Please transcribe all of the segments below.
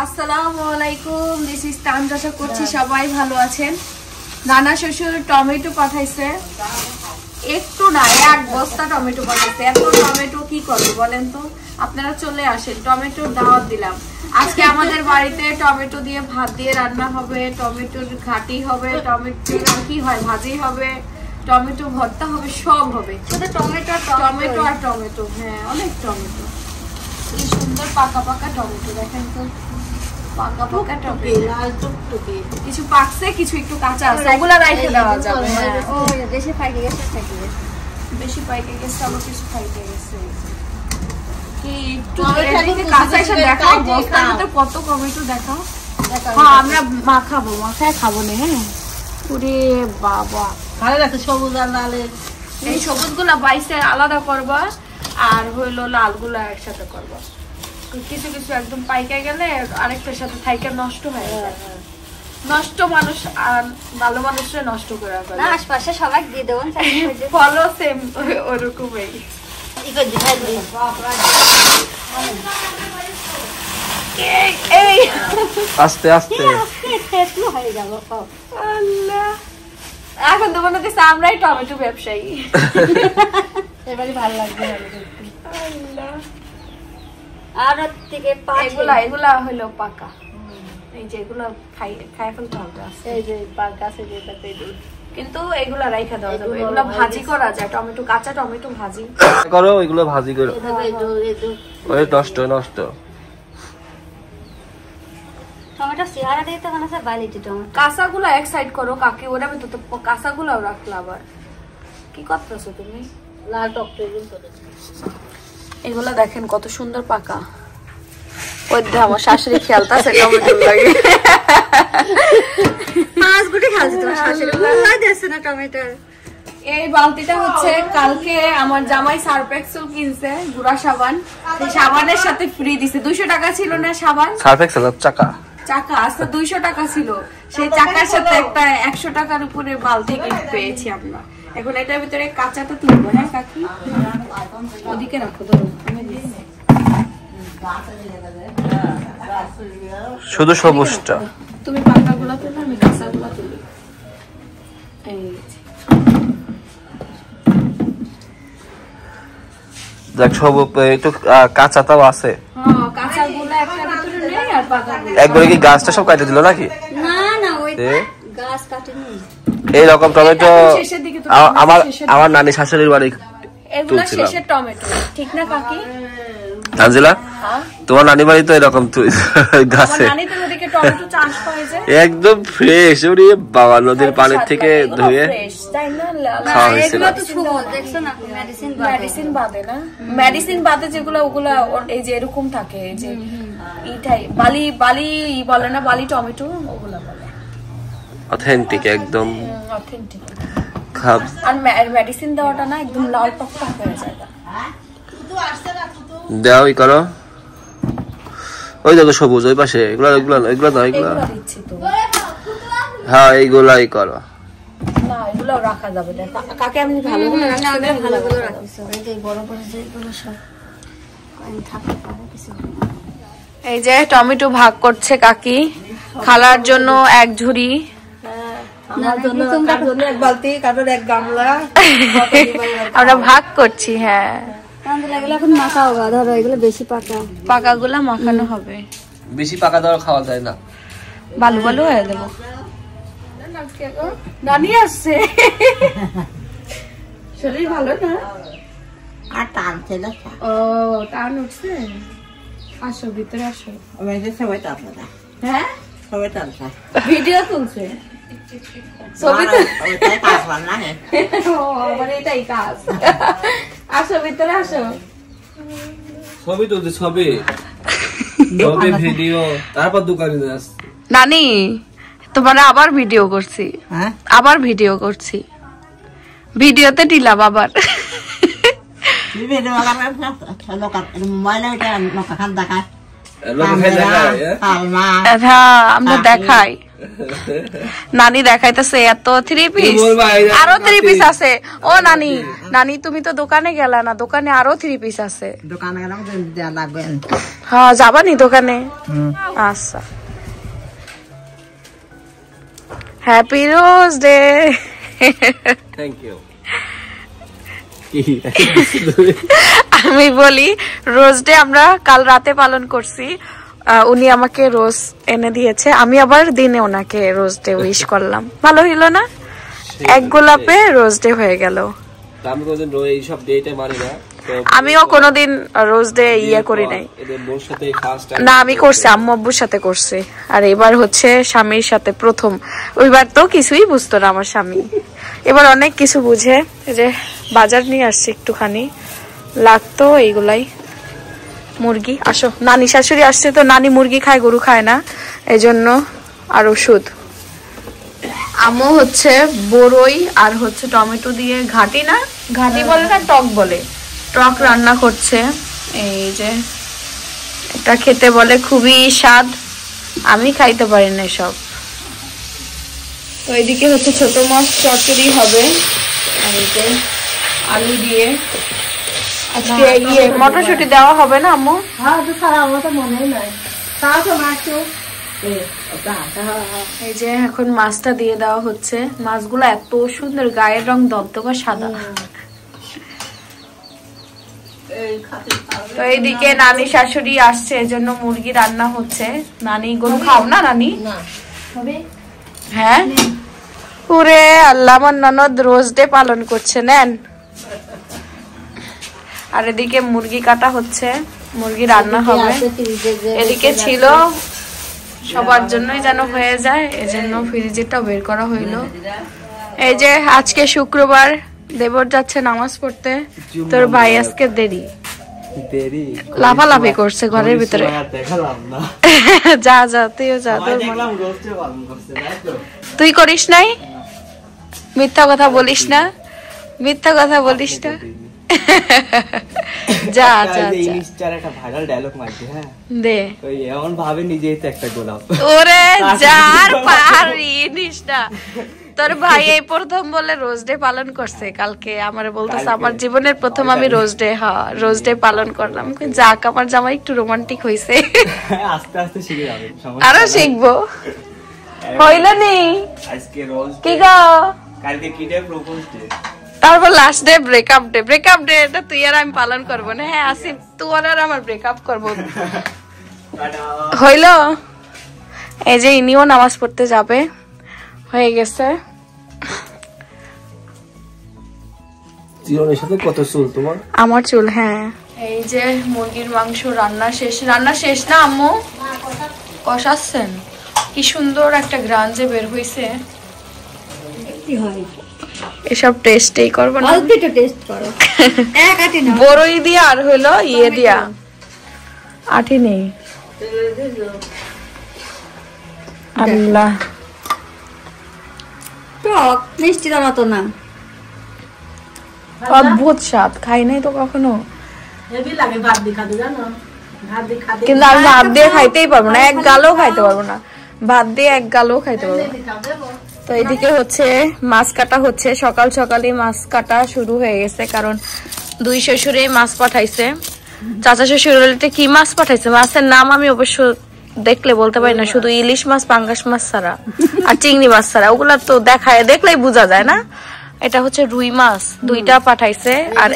আসসালামু আলাইকুম, this is তানজা। আশা করছি সবাই ভালো আছেন। নানা শ্বশুর টমেটো পাঠাইছে, একটু না এক বস্তা টমেটো পাঠাইছে। এত টমেটো কি করবে বলেন তো? আপনারা চলে আসেন, টমেটোর দাওয়াত দিলাম। আজকে আমাদের বাড়িতে টমেটো দিয়ে ভাত দিয়ে রান্না হবে, টমেটোর ঘাটি হবে, টমেটো কি হয় ভাজি হবে, টমেটো ভর্তা হবে, সব হবে। শুধু টমেটো টমেটো আর টমেটো। হ্যাঁ, অনেক টমেটো। এই সুন্দর পাকা পাকা টমেটো দেখেন তো, পাকা পাকা টমেটো। কিছু পাকছে, কিছু একটু কাঁচা আছে, ওগুলা রাইখে দেওয়া যাবে। বেশি পাইকে গেছে, বেশি পাইকে গেছে, আবার কিছু পাইকে গেছে। কি একটু কাঁচা এসে দেখাও, বস্তার ভিতর কত টমেটো দেখাও। হ্যাঁ, আমরা মাখাবো, মাখায় খাবো না। হ্যাঁ, ওরে বাবা, ভালো লাগছে সবুজ আর লালের। এই সবুজ গুলা বাইসে আলাদা করবা, আর হইলো লাল গুলা একসাথে করবা। কিছু কিছু একদম পাইকে গেলে আরেকটার সাথে থাইকে নষ্ট হয়ে যায়। নষ্ট মানুষ আর ভালো মানুষরা নষ্ট করে ফেলে। না, আশপাশে সবাই দিয়ে দেবেন, ফলো সেম ওরকমই। এই আস্তে আস্তে হয়ে গেল। আল্লাহ, এখন তো মনে হচ্ছে আমরাই টমেটো ব্যবসায়ী। এবারে ভালো লাগবে। আল্লাহ, আর থেকে এগুলা হলো পাকা। এই যে এগুলা খাই ফেলতে হবে। এই যে গাছে যেটাতে কিন্তু এগুলা রাইখা দেওয়া যাবে, এগুলা ভাজি করা যায়। টমেটো, কাঁচা টমেটো ভাজি করো, এগুলো ভাজি করো। ওই নষ্ট নষ্ট টমেটো চেহারা দিতে কোনো সব বালিটি টমেটো। কাঁচাগুলা এক সাইড করো কাকি, ওরা আমি তো কাঁচাগুলাও রাখলা। আবার কি করতেছো তুমি? লাল টকটো এগুলা দেখেন কত সুন্দর পাকা। ওই দে আমার শাশুড়ি খেয়ালতাছে টমেটো লাগে। পাঁচ গুটি খালছে তোমার শাশুড়ি, ভুলাই দিয়েছে না টমেটো। এই বালতিটা হচ্ছে কালকে আমার জামাই সার্ফ এক্সেল কিনছে, গুড়া সাবান। সেই সাবানের সাথে ফ্রি দিছে। 200 টাকা ছিল না সাবান? সার্ফ এক্সেল চাকা চাকা আজকে 200 টাকা ছিল। সেই চাকার সাথে একটা 100 টাকার উপরে বালতি গিফট পেয়েছি আমরা। এখন এটার ভিতরে কাঁচাটা তুলবো। হ্যাঁ কাকি, ওদিকে রাখো, ধরো। শুধু সবুজটা তুমি পাকাগুলা তুলো, আমি কাঁচাগুলা তুলি। এই দেখ, সব একটু কাঁচাটাও আছে। হ্যাঁ, কাঁচাগুলা একটা ভিতরে নেই, আর পাকাগুলা একবারে কি গাছটা সব কাটে দিল নাকি? না না, ওই গাছ কাটেনি। এইরকম টমেটো শেষের দিকে তো আমার নানি শাশুড়ির বাড়ি এগুলা শেষের টমেটো, ঠিক না কাকি? তানজিলা, তোমার নানি বাড়ি তো এরকম গাছে একদম ফ্রেশ। ওরে বাবা, নদীর পানির থেকে ধুয়ে খাওয়া হয়েছিল। মেডিসিন বাদে যেগুলো, ওগুলা এই যে এরকম থাকে, যে এইটাই বালি বালি বলে না, বালি টমেটো, ওগুলা বলে অথেন্টিক, একদম অথেন্টিক। খাব আর মেডিসিন দেওয়াটা না একদম লাল টকটক হয়ে যায়। দাও, ই করো। ওই দেখো সবুজ, ওই পাশে এগুলা এগুলা এগুলা না, এগুলা হ্যাঁ, এইগুলাই করো। না, এগুলো রাখা যাবে না কাকে, আমি ভালো করে রাখিস। এই যে টমেটো ভাগ করছে কাকি, খালার জন্য এক ঝুড়ি, এক বালতি, কারোর এক গামলা। আমরা ভাগ করছি। হ্যাঁ, এখন মাখাও, ধরো এগুলো বেশি পাকা, পাকাগুলা মাখানো হবে। বেশি পাকা দেওয়া খাওয়া যায় না, বালু বালু হয়ে দেবো। নানি আসছে, শরীর ভালো না? আর টানছে না। ও, টান উঠছে। আসো, ভিতরে আসো। সবাই টানছে না। হ্যাঁ, সবাই টানছে। ভিডিও তুলছে, ছবি এটাই কাজ। আসো, ভিতরে আসো। ছবি তুলছে, ছবি ছবি ভিডিও, তারপর দোকানে আসছে। নানি, তোমার আবার ভিডিও করছি, আবার ভিডিও করছি, ভিডিওতে দিলাম আবার। হ্যাঁ, আমরা দেখাই। নানি দেখাইতেছে এত 3 পিস, আরো 3 পিস আছে। ও নানি, নানি তুমি তো দোকানে গেলা না, দোকানে আরো 3 পিস আছে। দোকানে গেলাম দেওয়া লাগবে। হ্যাঁ যাবানি দোকানে? আচ্ছা, happy rose day. Thank you. আমি বলি রোজ ডে আমরা কাল রাতে পালন করছি, উনি আমাকে রোজ এনে দিয়েছে, আমি আবার দিনে ওনাকে রোজ ডে উইশ করলাম। ভালো হইলো না? এক গোলাপে রোজ ডে হয়ে গেল। আমিও কোনোদিন রোজ ডে ইয়ে করি নাই না, আমি করছি আম্মু আব্বুর সাথে করছি, আর এবার হচ্ছে স্বামীর সাথে প্রথম। ওইবার তো কিছুই বুঝতো না আমার স্বামী, এবার অনেক কিছু বুঝে। যে বাজার নিয়ে আসছে একটুখানি, লাগতো এইগুলাই। মুরগি, আসো, নানি শাশুড়ি আসছে তো, নানি মুরগি খায়, গরু খায় না, এই জন্য। আর ওষুধ। আম্মু হচ্ছে বড়ই আর হচ্ছে টমেটো দিয়ে ঘাটি না, ঘাটি বলে না, টক বলে, টক রান্না করছে। এই যে এটা খেতে বলে খুবই স্বাদ, আমি খাইতে পারি না সব। তো এইদিকে হচ্ছে ছোট মাছ চচ্চড়ি হবে, আর এই যে আলু দিয়ে আজকে ইয়ে মটরশুঁটি দেওয়া হবে না আম্মু? হ্যাঁ তো সারা আমার তো মনেই নাই। তাও তো মাছ এই যে এখন মাছটা দিয়ে দেওয়া হচ্ছে। মাছগুলো এত সুন্দর, গায়ের রং দবদবা সাদা। তো এইদিকে নানি শাশুড়ি আসছে, এজন্য মুরগি রান্না হচ্ছে। নানি গরু খাও না নানি? হ্যাঁ, পুরে আল্লাহ, আমার ননদ রোজ ডে পালন করছে, নেন। আর এদিকে মুরগি কাটা হচ্ছে, মুরগি রান্না হবে। এদিকে ছিল সবার জন্যই যেন হয়ে যায়, এজন্য ফ্রিজেরটাও বের করা হইলো। এই যে আজকে শুক্রবার, দেবর যাচ্ছে নামাজ পড়তে, তোর ভাই আজকে দেরি লাফালাফি করছে ঘরের ভিতরে। যা যা, তুইও যা, তুই করিস নাই? মিথ্যা কথা বলিস না, মিথ্যা কথা বলিস না। যা যা একটা ভাইরাল ডায়লগ মারতে, হ্যাঁ দে, ওই এমন ভাবে নিজেই তো একটা গোলাপ। ওরে যার পারিস না, তোর ভাই এই প্রথম বলে রোজ ডে পালন করছে কালকে, আমারে বলতেছে আমার জীবনের প্রথম আমি রোজ ডে, হ্যাঁ রোজ ডে পালন করলাম। যাক, আমার জামাই একটু রোমান্টিক হইছে, আস্তে আস্তে শিখে যাবে, আরো শিখবো। হইল নি আজকে রোজ কি গো, কালকে কি ডে? প্রপোজ ডে, তারপর last day breakup day. Breakup day এটা তুই আর আমি পালন করবো না। হ্যাঁ আসিফ, তুই আর আমার ব্রেকআপ করবো। হইল? এই যে ইনিও নামাজ পড়তে যাবে, হয়ে গেছে। কত চুল তোমার? আমার চুল, হ্যাঁ। এই যে মুরগির মাংস রান্না শেষ। রান্না শেষ না আম্মু? কষাচ্ছেন? কি সুন্দর একটা গ্রান যে বের হইছে। এসব টেস্টেই করবো না, টেস্ট করো। বড়ই দিয়া আর হইলো ইয়ে দিয়া, আঠি নেই। আল্লাহ, টক মিষ্টি মতো না, অদ্ভুত স্বাদ, খাই নাই তো কখনো। কিন্তু আমি ভাত দিয়ে খাইতেই পারবো না, এক গালও খাইতে পারবো না, ভাত দিয়ে এক গালও খাইতে পারবো না। তো এদিকে হচ্ছে মাছ কাটা হচ্ছে, সকাল সকালই মাছ কাটা শুরু হয়ে গেছে, কারণ দুই শ্বশুরে মাছ পাঠাইছে। চাচা শ্বশুর কি মাছ পাঠাইছে, মাছের নাম আমি অবশ্য দেখলে বলতে পারি না, শুধু ইলিশ মাছ, পাঙ্গাস মাছ ছাড়া আর চিংড়ি মাছ ছাড়া, ওগুলা তো দেখায়, দেখলেই বোঝা যায় না। এটা হচ্ছে রুই মাছ, দুইটা পাঠাইছে। আর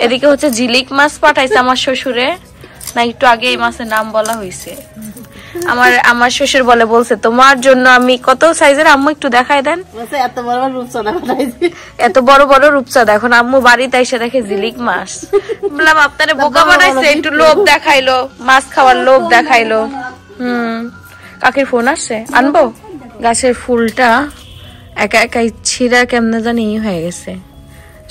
এদিকে হচ্ছে ঝিলিক মাছ পাঠাইছে আমার শ্বশুরে, না একটু আগে এই মাছের নাম বলা হয়েছে। আমার শ্বশুর বলছে তোমার জন্য আমি কত সাইজের, আম্মু একটু দেখাই দেন। এত বড় বড় রূপচাঁদা। এখন আম্মু বাড়িতে এসে দেখে ঝিলিক মাছ। বললাম আপনারে বোকা বানাইছে, একটু লোভ দেখাইলো, মাছ খাওয়ার লোভ দেখাইলো। কাকির ফোন আসছে, আনবো। গাছের ফুলটা একা একাই ছিঁড়া কেমনে জানি হয়ে গেছে,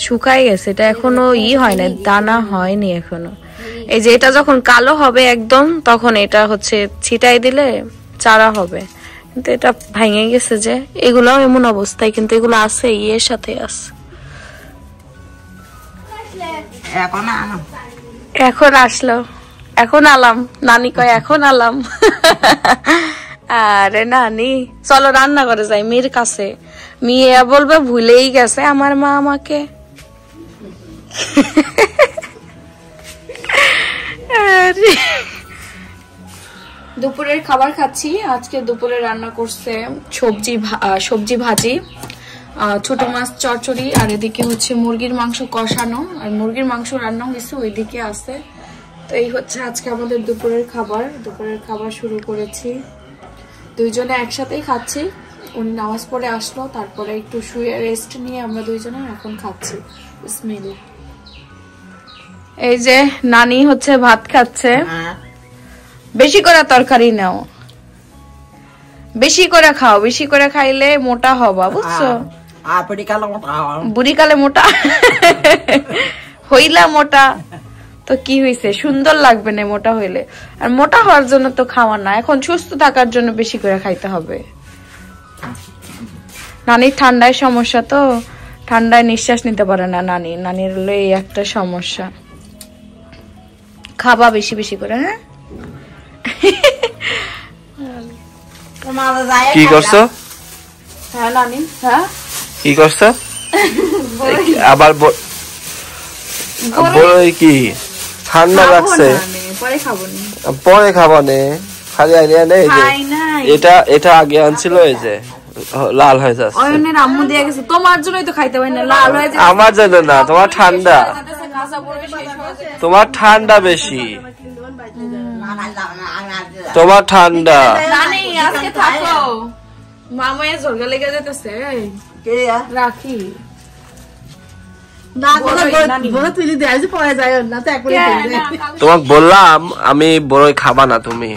শুকাই গেছে, এটা এখনো হয় না, দানা হয়নি এখনো। এই যে এটা যখন কালো হবে একদম, তখন এটা হচ্ছে ছিটাই দিলে চারা হবে। কিন্তু এটা ভেঙে গেছে যে, এগুলো এমন অবস্থায়, কিন্তু এগুলো আছে ইয়ের সাথে আছে। এখন আসলো, এখন আলাম, নানি কয় এখন আলাম। আরে নানি চলো রান্না করে যাই মেয়ের কাছে, মেয়ে বলবে ভুলেই গেছে আমার মা আমাকে। দুপুরের খাবার খাচ্ছি। আজকে দুপুরে রান্না করছে সবজি ভাজি, ছোট মাছ চচ্চড়ি, আর এদিকে হচ্ছে মুরগির মাংস কষানো, আর মুরগির মাংস রান্না হয়েছে ওইদিকে আছে। তো এই হচ্ছে আজকে আমাদের দুপুরের খাবার শুরু করেছি। দুইজনে একসাথেই খাচ্ছি। উনি নামাজ পড়ে আসলো, তারপরে একটু শুয়ে রেস্ট নিয়ে আমরা দুইজনে এখন খাচ্ছি। বিসমিল্লাহ। এই যে নানি হচ্ছে ভাত খাচ্ছে। বেশি করে তরকারি নাও, বেশি করে খাও, বেশি করে খাইলে মোটা হবা, বুঝছো? বুড়িকালে মোটা হইলা মোটা তো কি হইছে, সুন্দর লাগবে না মোটা হইলে। আর মোটা হওয়ার জন্য তো খাওয়া না, এখন সুস্থ থাকার জন্য বেশি করে খাইতে হবে। নানির ঠান্ডায় সমস্যা, তো ঠান্ডায় নিঃশ্বাস নিতে পারে না নানির হলো এই একটা সমস্যা। খাবা বেশি বেশি করে। হ্যাঁ কি করছো? হ্যাঁ নানি, হ্যাঁ কি করছো আবার? বড়ই কি ঠান্ডা লাগছে? পরে খাবো নে, খালি আইলিয়া নেই। এটা আগে আনছিল, এই যে লাল হয়ে যাচ্ছে। অয়নের আম্মু দিয়ে গেছে, তোমার জন্যই তো খাইতে পারি না, লাল হয়ে যাচ্ছে। আমার জন্য না, তোমার ঠান্ডা, তোমার ঠান্ডা বেশি, তোমার ঠান্ডা। নানি আজকে থাকো, মামায় ঝরগা লেগে যেতেছে, রাখি। তোমাকে বললাম আমি বড়ই খাবা না, তুমি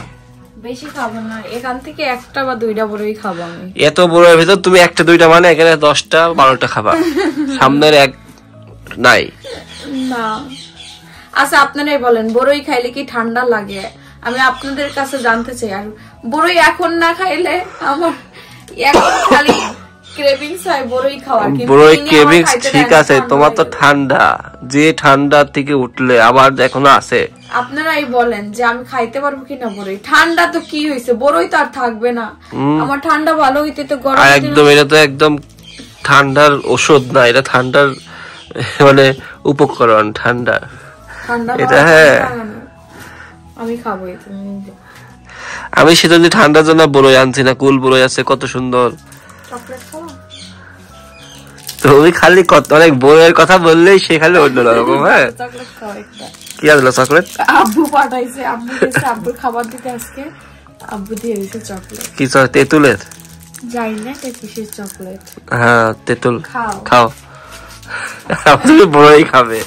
বেশি খাবো না, এখান থেকে একটা বা দুইটা বড়ই খাবো আমি। এত বড়ের ভিতর তুমি একটা দুইটা মানে এখানে 10টা 12টা খাবা, সামনের এক নাই না। আচ্ছা আপনারাই বলেন, বড়ই খাইলে কি ঠান্ডা লাগে? আমি আপনাদের কাছে জানতে চাই। আর বড়ই এখন না খাইলে আমার এখন খালি ক্রেভিংস হয় বড়ই খাওয়ার। বড়ই ক্রেভিংস ঠিক আছে, তোমার তো ঠান্ডা, যে ঠান্ডা থেকে উঠলে আবার এখনো আছে। আপনারাই বলেন যে আমি খাইতে পারবো কিনা বড়ই। ঠান্ডা তো কি হয়েছে, বড়ই তো আর থাকবে না। আমার ঠান্ডা ভালো হইতে তো গরম একদম, এটা তো একদম ঠান্ডার ওষুধ না, এটা ঠান্ডার মানে উপকরণ। ঠান্ডা এটা, হ্যাঁ আমি খাবো। আমি সেজন্য ঠান্ডার জন্য বড়ই আনছি না, কুল বড়ই আছে কত সুন্দর। তুমি খালি অনেক বড়ের কথা বললেই সে খালি অন্যরকম। হ্যাঁ কি আসলো চকলেট? আব্বু পাঠাইছে, আব্বু গেছে আব্বুর খাবার দিতে আজকে, আব্বু দিয়ে দিয়েছে চকলেট। কি তেঁতুলের? জানি না কিসের চকলেট। হ্যাঁ তেঁতুল খাও, তুমি বড়ই খাবে।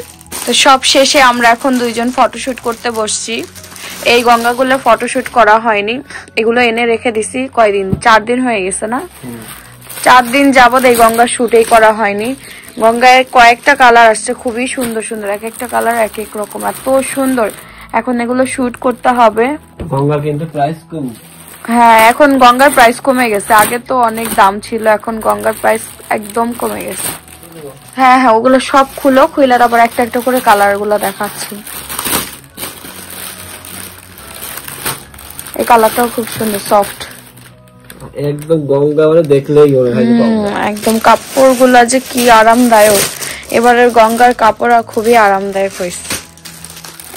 তো সব শেষে আমরা এখন দুইজন ফটোশুট করতে বসছি। এই গঙ্গাগুলো ফটোশুট করা হয়নি, এগুলো এনে রেখে দিছি কয়দিন, 4 দিন হয়ে গেছে না, 4 দিন যাবত এই গঙ্গার শুটেই করা হয়নি। গঙ্গায় কয়েকটা কালার আসছে, খুবই সুন্দর সুন্দর, এক একটা কালার এক এক রকম, এত সুন্দর। এখন এগুলো শুট করতে হবে। গঙ্গার কিন্তু প্রাইস কম। হ্যাঁ এখন গঙ্গার প্রাইস কমে গেছে, আগে তো অনেক দাম ছিল, এখন গঙ্গার প্রাইস একদম কমে গেছে। হ্যাঁ হ্যাঁ ওগুলো সব খুলে আবার একটা একটা করে কালার গুলো দেখাচ্ছি। এই কালারটাও খুব সুন্দর, সফট একদম। গঙ্গা মানে দেখলেই একদম। কাপড় গুলা যে কি আরামদায়ক, এবারের গঙ্গার কাপড় খুবই আরামদায়ক হয়েছে।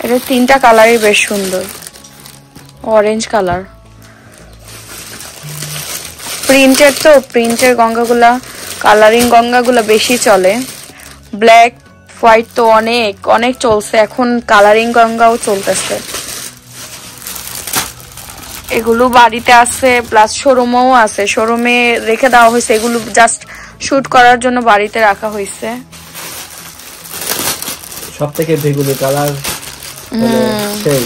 এটা 3টা কালারই বেশ সুন্দর। অরেঞ্জ কালার, প্রিন্টের, তো প্রিন্টের গঙ্গাগুলা, কালারিং গঙ্গাগুলা বেশি চলে। ব্ল্যাক হোয়াইট তো অনেক অনেক চলছে, এখন কালারিং গঙ্গাও চলতেছে। এগুলো বাড়িতে আছে, প্লাস শোরুমেও আছে, শোরুমে রেখে দেওয়া হয়েছে, এগুলো জাস্ট শুট করার জন্য বাড়িতে রাখা হয়েছে। সবথেকে বেগুনি কালার, সেই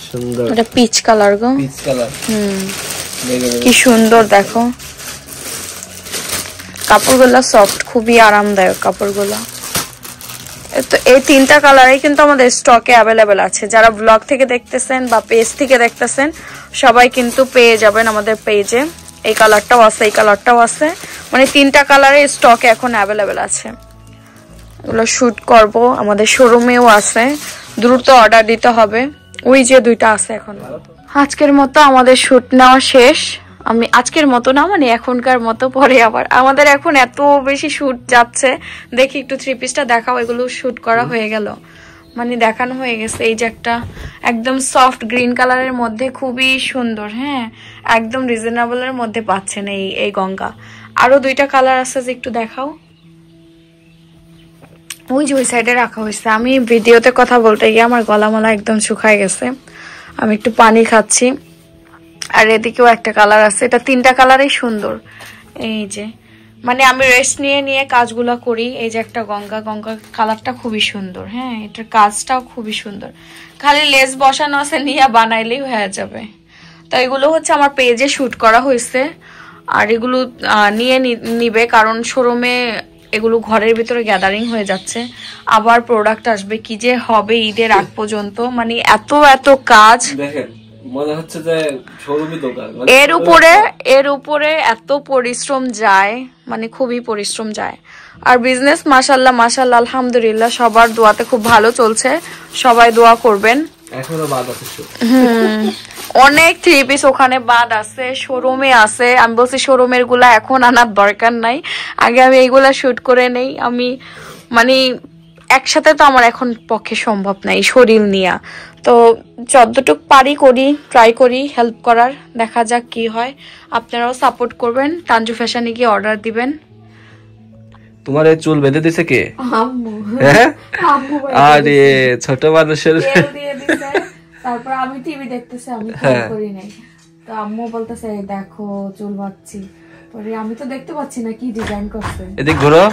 সুন্দর, এটা পিচ কালার গো, পিচ কালার। কি সুন্দর দেখো, কাপড়গুলো সফট, খুবই আরামদায়ক কাপড়গুলো। তো এই 3টা কালারই কিন্তু আমাদের স্টকে অ্যাভেলেবেল আছে। যারা ব্লগ থেকে দেখতেছেন বা পেজ থেকে দেখতেছেন সবাই কিন্তু পেয়ে যাবেন আমাদের পেজে। এই কালারটাও আছে, এই কালারটাও আছে, মানে 3টা কালারের স্টকে এখন অ্যাভেলেবেল আছে। এগুলো শুট করব, আমাদের শোরুমেও আছে, দ্রুত অর্ডার দিতে হবে। ওই যে দুইটা আছে এখন। আজকের মতো আমাদের শুট নেওয়া শেষ। আমি আজকের মতো না, মানে এখনকার মতো, পরে আবার আমাদের এখন এত বেশি শুট যাচ্ছে। দেখি একটু 3 পিসটা দেখাও। এগুলো শুট করা হয়ে গেল, মানে দেখানো হয়ে গেছে। এই যে একটা একদম সফট গ্রিন কালারের মধ্যে, খুবই সুন্দর। হ্যাঁ, একদম রিজনেবলের মধ্যে পাচ্ছেন এই গঙ্গা। আরো 2টা কালার আছে, যে একটু দেখাও। ওই যে ওই সাইডে রাখা হয়েছে। আমি ভিডিওতে কথা বলতে গিয়ে আমার গলা মালা একদম শুকায় গেছে। আমি একটু পানি খাচ্ছি। আর এদিকেও একটা কালার আছে, এটা 3টা কালারই সুন্দর। এই যে মানে আমি রেস্ট নিয়ে নিয়ে কাজগুলো করি। এই যে একটা গঙ্গা কালারটা খুবই সুন্দর। হ্যাঁ, এটার কাজটাও খুবই সুন্দর। খালি লেস বসানো আছে, নিয়ে বানাইলেই হয়ে যাবে। তো এগুলো হচ্ছে আমার পেজে শুট করা হয়েছে। আর এগুলো নিয়ে নিবে, কারণ শোরুমে এগুলো ঘরের ভিতরে গ্যাদারিং হয়ে যাচ্ছে। আবার প্রোডাক্ট আসবে, কি যে হবে ঈদের আগ পর্যন্ত। মানে এত কাজ, দেখেন মনে হচ্ছে যে শোরুমই দোকান। এর উপরে এত পরিশ্রম যায়, মানে খুবই পরিশ্রম যায়। আর বিজনেস মাশাআল্লাহ আলহামদুলিল্লাহ সবার দোয়াতে খুব ভালো চলছে। সবাই দোয়া করবেন। এখনো বাদ আছে অনেক 3 পিস ওখানে বাদ আছে, শোরুমে আছে। আমি বলছি শোরুমের গুলা এখন আনার দরকার নাই, আগে আমি এইগুলা শুট করে নেই। আমি মানে একসাথে তো আমার এখন পক্ষে সম্ভব নাই শরীর নিয়ে। তো যতটুক পারি ট্রাই করি হেল্প করার। দেখা যাক কি হয়। আপনারাও সাপোর্ট করবেন, তানজু ফ্যাশনে গিয়ে অর্ডার দিবেন। তোমার এই চুল বেঁধে দিছে কে? আম্মু। হ্যাঁ, আম্মু আরে ছোট মানুষের দিয়ে দিছে। তারপর আমি টিভি দেখতেছি, আমি খেয়াল করি নাই। তো আম্মু বলতেছে দেখো চুল বাঁধছি। পরে আমি তো দেখতে পাচ্ছি না কি ডিজাইন করছে। এদিক ঘুরো।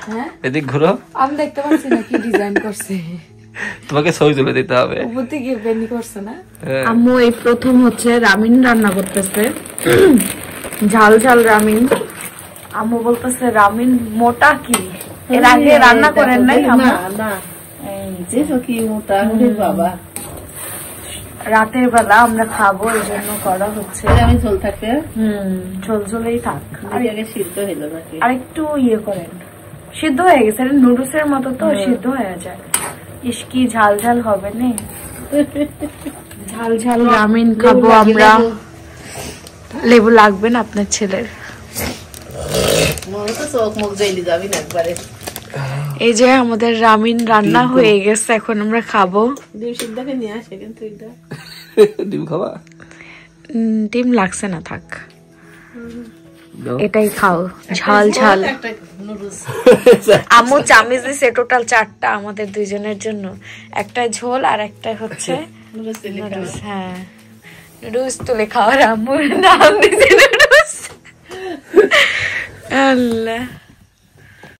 হ্যাঁ, এদিক ঘুরো। আমি দেখতে পাচ্ছি না কি ডিজাইন করছে। তোমাকে ছবি তুলে দিতে হবে। উপরতে গিয়ে বেনি করছে না। আম্মু এই প্রথম হচ্ছে রামিন রান্না করতেছে, ঝাল রামিন। আম্মু বলতেছে রামিন মোটা কি, এর আগে রান্না করেন নাই? না, এই যে কি মোটা বাবা। রাতের বেলা আমরা খাবো, এই জন্য করা হচ্ছে। আমি ঝোল থাকে, ঝোলঝোলেই থাক। আগে সিদ্ধ হইলো নাকি? আর একটু ইয়ে করেন, সিদ্ধ হয়ে গেছে। নুডলসের মতো তো সিদ্ধ হয়ে যায়। ইস কি ঝাল হবে না। ঝাল রামিন খাবো আমরা। লেবু লাগবে না আপনার ছেলের? এই যে আমাদের রামিন রান্না হয়ে গেছে, এখন আমরা খাবো। ডিম খাবা? ডিম লাগছে না, থাক, এটাই খাও। ঝাল আম্মু চামিচ দিছে টোটাল 4টা আমাদের 2জনের জন্য। একটা ঝোল আর একটা হচ্ছে নুডলস। হ্যাঁ, নুডলস তুলে খাওয়ার আম্মুর নাম দিছে নুডলস। আল্লাহ।